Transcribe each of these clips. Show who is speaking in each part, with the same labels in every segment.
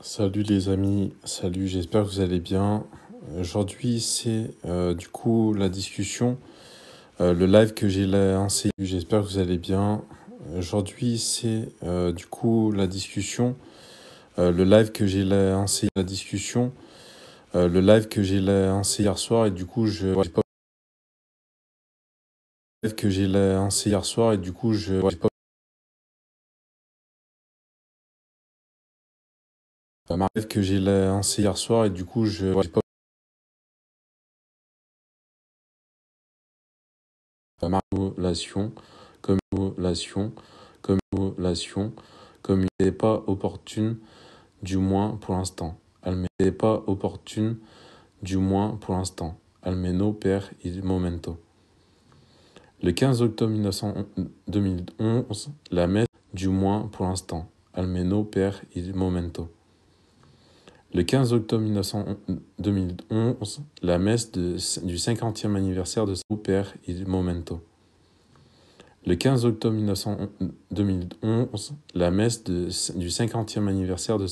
Speaker 1: Salut les amis, salut, j'espère que vous allez bien. Aujourd'hui, c'est du coup la discussion, le live que j'ai lancé. J'espère que vous allez bien. Aujourd'hui, c'est du coup la discussion, le live que j'ai lancé, la discussion, le live que j'ai lancé hier soir et du coup j'ai pas live que j'ai lancé hier soir et du coup j'ai pas live que j'ai lancé hier soir et du coup j'ai pas relation comme il n'est pas opportune, du moins pour l'instant. Elle n'est pas opportune, du moins pour l'instant. Almeno per il momento. Le 15 octobre 2011, la messe, du moins pour l'instant. Almeno per il momento. Le 15 octobre 2011, la messe du 50e anniversaire de Sao per il momento. Le 15 octobre 2011, la messe du 50e anniversaire de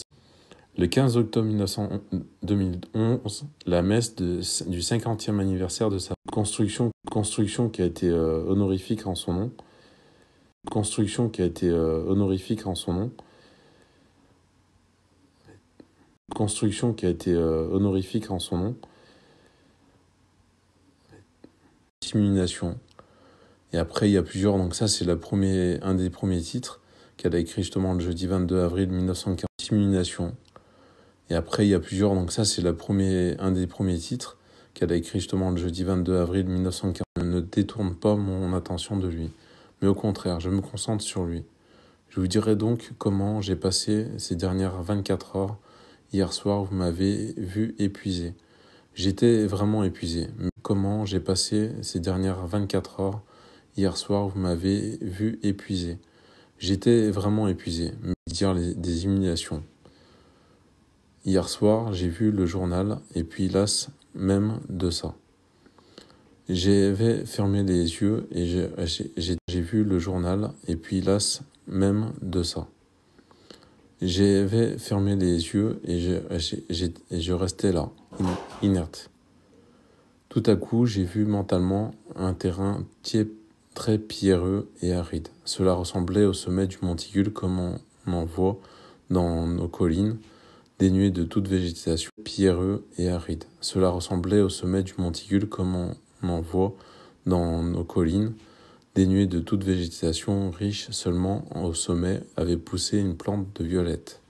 Speaker 1: Le 15 octobre 2011, la messe du 50e anniversaire de sa construction qui a été honorifique en son nom. Construction qui a été honorifique en son nom. Construction qui a été honorifique en son nom. Dissimulation. Et après, il y a plusieurs. Donc ça, c'est un des premiers titres qu'elle a écrit justement le jeudi 22 avril 1940. Dissimulation. Et après, il y a plusieurs. Donc ça, c'est un des premiers titres qu'elle a écrit justement le jeudi 22 avril 1940. Je ne détourne pas mon attention de lui, mais au contraire, je me concentre sur lui. Je vous dirai donc comment j'ai passé ces dernières 24 heures. Hier soir, vous m'avez vu épuisé. J'étais vraiment épuisé. Mais comment j'ai passé ces dernières 24 heures. Hier soir, vous m'avez vu épuisé. J'étais vraiment épuisé. Mais dire des humiliations. Hier soir, j'ai vu le journal et puis las même de ça. J'avais fermé les yeux et j'ai vu le journal et puis las même de ça. J'avais fermé les yeux et je restais là, inerte. Tout à coup, j'ai vu mentalement un terrain très pierreux et aride. Cela ressemblait au sommet du monticule comme on en voit dans nos collines, dénué de toute végétation, pierreux et aride. Cela ressemblait au sommet du monticule comme on en voit dans nos collines, dénué de toute végétation, riche seulement au sommet avait poussé une plante de violette.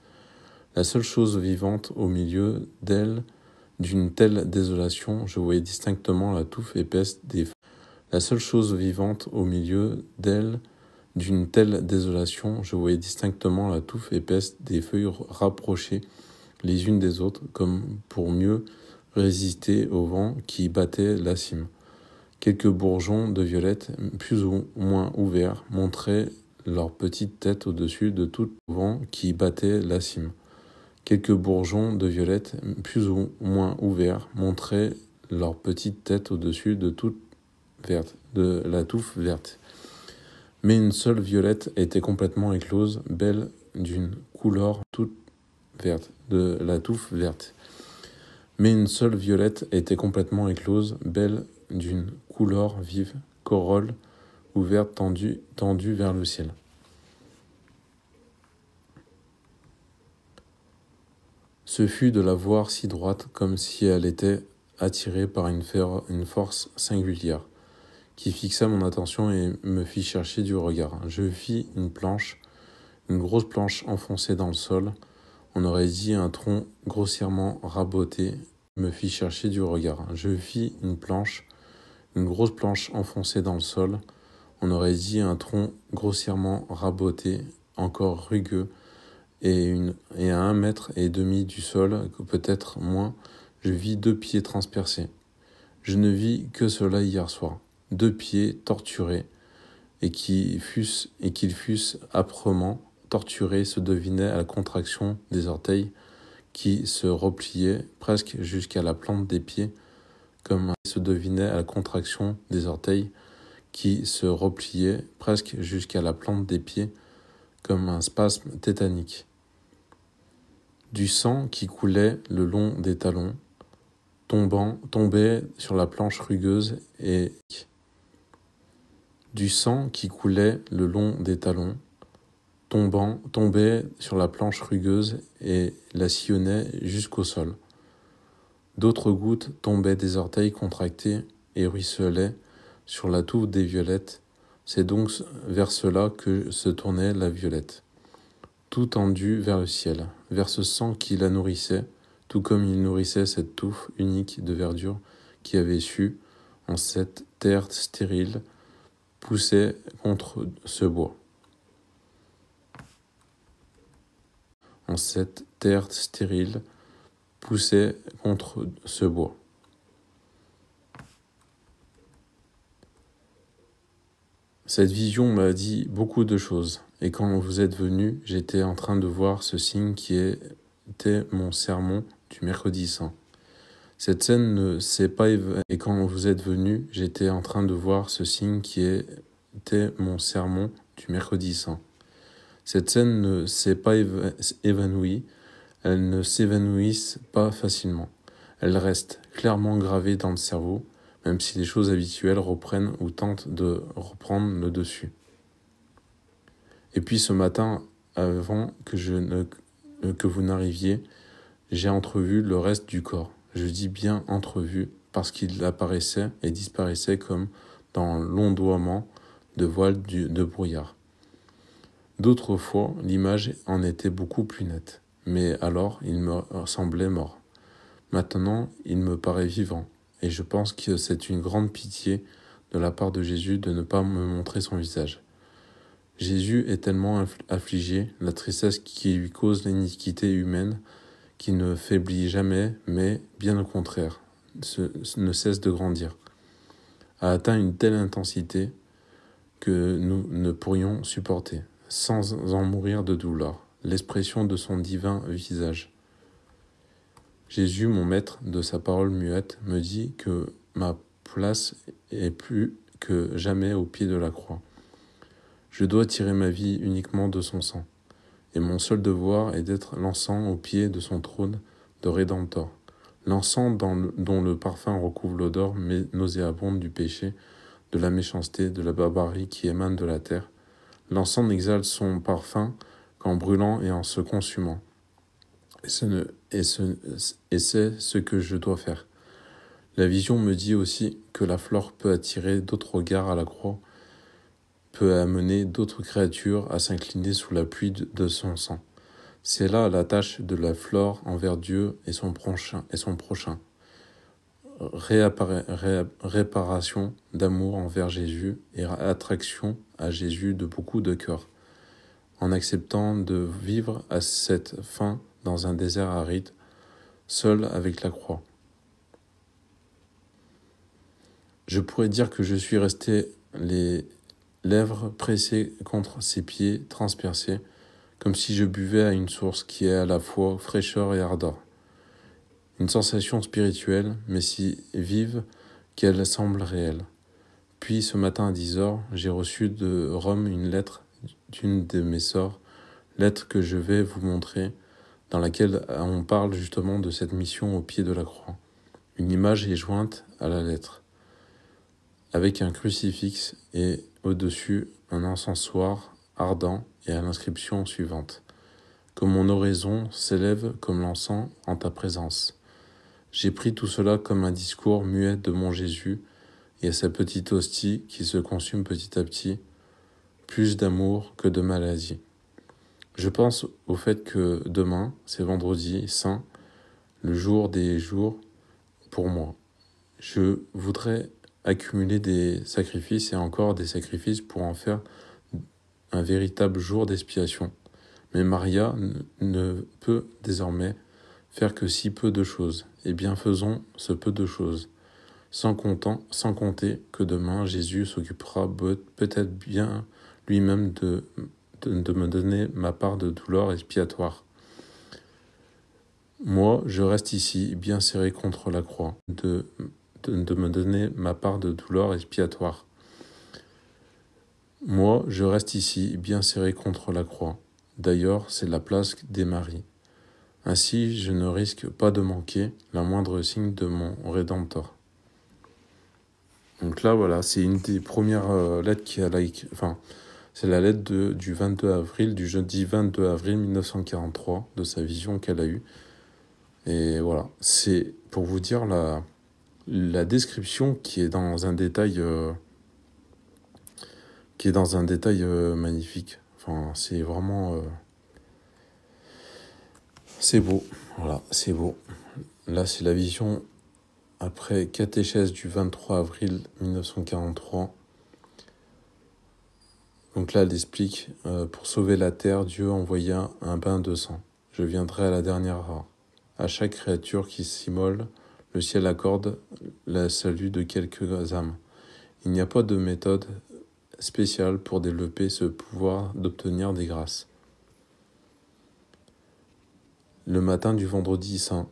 Speaker 1: La seule chose vivante au milieu d'elle, d'une telle désolation, je voyais distinctement la touffe épaisse des feuilles. La seule chose vivante au milieu d'elle, d'une telle désolation, je voyais distinctement la touffe épaisse des feuilles rapprochées les unes des autres, comme pour mieux résister au vent qui battait la cime. Quelques bourgeons de violettes, plus ou moins ouverts, montraient leur petite tête au-dessus de tout le vent qui battait la cime. Quelques bourgeons de violettes, plus ou moins ouverts, montraient leur petite tête au-dessus de la touffe verte. Mais une seule violette était complètement éclose, belle d'une couleur toute verte, de la touffe verte. Mais une seule violette était complètement éclose, belle d'une couleur vive, corolle ouverte tendue vers le ciel. Ce fut de la voir si droite, comme si elle était attirée par une force singulière, qui fixa mon attention et me fit chercher du regard. Je vis une grosse planche enfoncée dans le sol, on aurait dit un tronc grossièrement raboté, me fit chercher du regard. Je vis une grosse planche enfoncée dans le sol, on aurait dit un tronc grossièrement raboté, encore rugueux, et à 1,5 mètre du sol, peut-être moins, je vis 2 pieds transpercés. Je ne vis que cela hier soir. 2 pieds torturés, et qu'ils fussent âprement torturés se devinait à la contraction des orteils qui se repliaient presque jusqu'à la plante des pieds, comme se devinait à la contraction des orteils qui se repliaient presque jusqu'à la plante des pieds, comme un spasme tétanique. Du sang qui coulait le long des talons, tombait sur la planche rugueuse et du sang qui coulait le long des talons, tombait sur la planche rugueuse et la sillonnait jusqu'au sol. D'autres gouttes tombaient des orteils contractés et ruisselaient sur la touffe des violettes. C'est donc vers cela que se tournait la violette, tout tendue vers le ciel, vers ce sang qui la nourrissait, tout comme il nourrissait cette touffe unique de verdure qui avait su, en cette terre stérile, pousser contre ce bois. En cette terre stérile, poussait contre ce bois. Cette vision m'a dit beaucoup de choses, et quand vous êtes venu, j'étais en train de voir ce signe qui était mon sermon du mercredi saint. Cette scène ne s'est pas évanouie, et quand vous êtes venu, j'étais en train de voir ce signe qui était mon sermon du mercredi saint. Cette scène ne s'est pas évanouie, elles ne s'évanouissent pas facilement. Elles restent clairement gravées dans le cerveau, même si les choses habituelles reprennent ou tentent de reprendre le dessus. Et puis ce matin, avant que vous n'arriviez, j'ai entrevu le reste du corps. Je dis bien entrevu, parce qu'il apparaissait et disparaissait comme dans l'ondoiement de voiles de brouillard. D'autres fois, l'image en était beaucoup plus nette, mais alors il me semblait mort. Maintenant, il me paraît vivant, et je pense que c'est une grande pitié de la part de Jésus de ne pas me montrer son visage. Jésus est tellement affligé, la tristesse qui lui cause l'iniquité humaine, qui ne faiblit jamais, mais, bien au contraire, ne cesse de grandir, a atteint une telle intensité que nous ne pourrions supporter, sans en mourir de douleur, l'expression de son divin visage. Jésus, mon maître, de sa parole muette, me dit que ma place est plus que jamais au pied de la croix. Je dois tirer ma vie uniquement de son sang, et mon seul devoir est d'être l'encens au pied de son trône de Rédempteur, l'encens dont le parfum recouvre l'odeur nauséabonde du péché, de la méchanceté, de la barbarie qui émane de la terre. L'encens n'exhale son parfum qu'en brûlant et en se consumant. Et c'est ce que je dois faire. La vision me dit aussi que la fleur peut attirer d'autres regards à la croix, peut amener d'autres créatures à s'incliner sous la pluie de son sang. C'est là la tâche de la fleur envers Dieu et son prochain. Réparation d'amour envers Jésus et attraction à Jésus de beaucoup de cœurs, en acceptant de vivre à cette fin dans un désert aride, seul avec la croix. Je pourrais dire que je suis resté les lèvres pressées contre ses pieds transpercés, comme si je buvais à une source qui est à la fois fraîcheur et ardeur. Une sensation spirituelle, mais si vive qu'elle semble réelle. Puis ce matin à 10h, j'ai reçu de Rome une lettre d'une de mes sœurs, lettre que je vais vous montrer, dans laquelle on parle justement de cette mission au pied de la croix. Une image est jointe à la lettre, avec un crucifix et au-dessus un encensoir ardent et à l'inscription suivante. Que mon oraison s'élève comme l'encens en ta présence. J'ai pris tout cela comme un discours muet de mon Jésus et à sa petite hostie qui se consume petit à petit, plus d'amour que de maladie. Je pense au fait que demain, c'est vendredi saint, le jour des jours pour moi. Je voudrais accumuler des sacrifices et encore des sacrifices pour en faire un véritable jour d'expiation. Mais Maria ne peut désormais faire que si peu de choses. Eh bien, faisons ce peu de choses, sans compter que demain, Jésus s'occupera peut-être bien lui-même de me donner ma part de douleur expiatoire. Moi, je reste ici, bien serré contre la croix, de me donner ma part de douleur expiatoire. Moi, je reste ici, bien serré contre la croix. D'ailleurs, c'est la place des maris. Ainsi, je ne risque pas de manquer la moindre signe de mon Rédempteur. Donc là, voilà, c'est une des premières lettres qu'elle a écrites. Enfin, c'est la lettre du 22 avril, du jeudi 22 avril 1943, de sa vision qu'elle a eue. Et voilà, c'est pour vous dire la description qui est dans un détail, magnifique. Enfin, c'est vraiment... c'est beau, voilà, c'est beau. Là, c'est la vision après catéchèse du 23 avril 1943. Donc là, elle explique, pour sauver la terre, Dieu envoya un bain de sang. Je viendrai à la dernière heure. À chaque créature qui s'immole, le ciel accorde le salut de quelques âmes. Il n'y a pas de méthode spéciale pour développer ce pouvoir d'obtenir des grâces. Le matin du vendredi saint,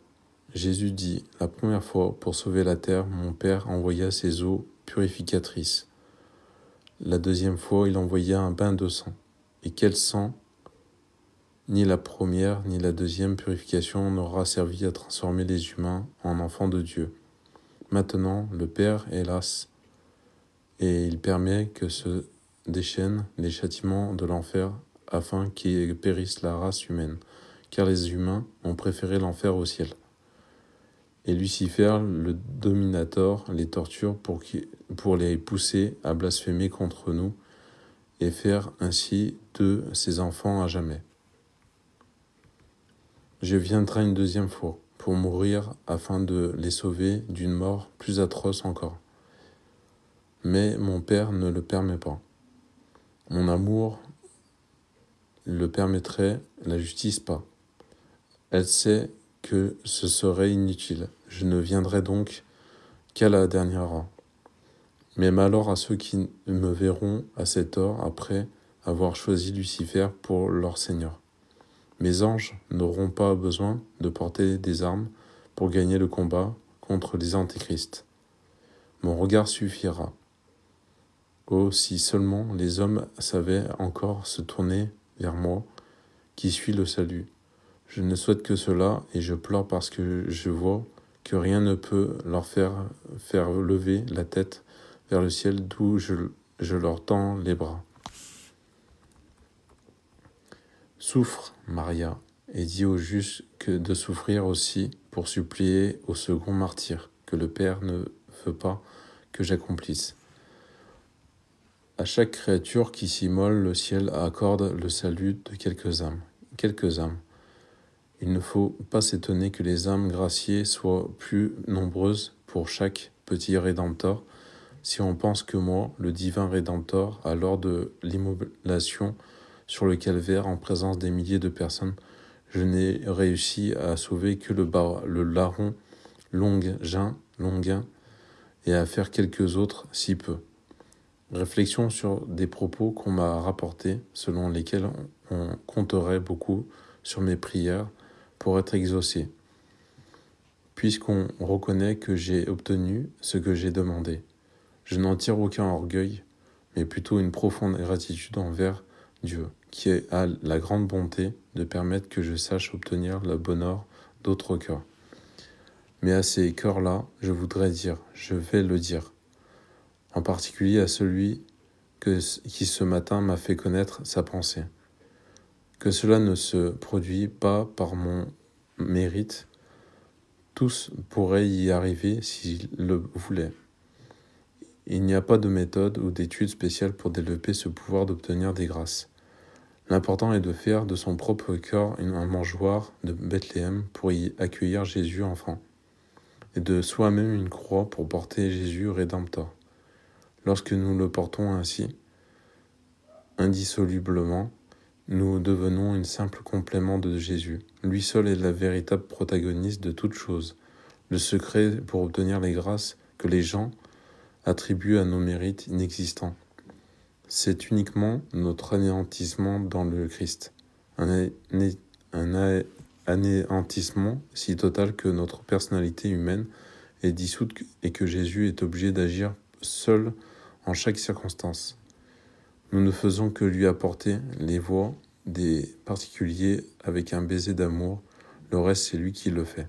Speaker 1: Jésus dit, la première fois, pour sauver la terre, mon Père envoya ses eaux purificatrices. La deuxième fois, il envoya un bain de sang. Et quel sang? Ni la première, ni la deuxième purification n'aura servi à transformer les humains en enfants de Dieu. Maintenant, le Père est las, et il permet que se déchaînent les châtiments de l'enfer afin qu'y périsse la race humaine, car les humains ont préféré l'enfer au ciel. Et Lucifer, le dominateur, les torture pour les pousser à blasphémer contre nous et faire ainsi d'eux ses enfants à jamais. Je viendrai une deuxième fois pour mourir afin de les sauver d'une mort plus atroce encore. Mais mon Père ne le permet pas. Mon amour le permettrait, la justice pas. Elle sait que ce serait inutile. Je ne viendrai donc qu'à la dernière heure. Mais malheur à ceux qui me verront à cette heure après avoir choisi Lucifer pour leur Seigneur. Mes anges n'auront pas besoin de porter des armes pour gagner le combat contre les antéchrists. Mon regard suffira. Oh, si seulement les hommes savaient encore se tourner vers moi, qui suis le salut. Je ne souhaite que cela et je pleure parce que je vois que rien ne peut leur faire lever la tête vers le ciel d'où je leur tends les bras. Souffre, Maria, et dis au juste que de souffrir aussi pour supplier au second martyr que le Père ne veut pas que j'accomplisse. À chaque créature qui s'immole, le ciel accorde le salut de quelques âmes. Il ne faut pas s'étonner que les âmes graciées soient plus nombreuses pour chaque petit Rédempteur, si on pense que moi, le divin Rédempteur, à l'heure de l'immolation sur le calvaire en présence des milliers de personnes, je n'ai réussi à sauver que le larron Longuin et à faire quelques autres si peu. Réflexion sur des propos qu'on m'a rapportés, selon lesquels on compterait beaucoup sur mes prières pour être exaucées, puisqu'on reconnaît que j'ai obtenu ce que j'ai demandé. Je n'en tire aucun orgueil, mais plutôt une profonde gratitude envers Dieu, qui a la grande bonté de permettre que je sache obtenir le bonheur d'autres cœurs. Mais à ces cœurs-là, je vais le dire, en particulier à celui qui ce matin m'a fait connaître sa pensée. Que cela ne se produit pas par mon mérite, tous pourraient y arriver s'ils le voulaient. Il n'y a pas de méthode ou d'étude spéciale pour développer ce pouvoir d'obtenir des grâces. L'important est de faire de son propre cœur un mangeoire de Bethléem pour y accueillir Jésus enfant, et de soi-même une croix pour porter Jésus Rédempteur. Lorsque nous le portons ainsi, indissolublement, nous devenons un simple complément de Jésus. Lui seul est la véritable protagoniste de toutes choses, le secret pour obtenir les grâces que les gens attribuent à nos mérites inexistants. C'est uniquement notre anéantissement dans le Christ, un anéantissement si total que notre personnalité humaine est dissoute et que Jésus est obligé d'agir seul en chaque circonstance. Nous ne faisons que lui apporter les voix des particuliers avec un baiser d'amour, Le reste, c'est lui qui le fait.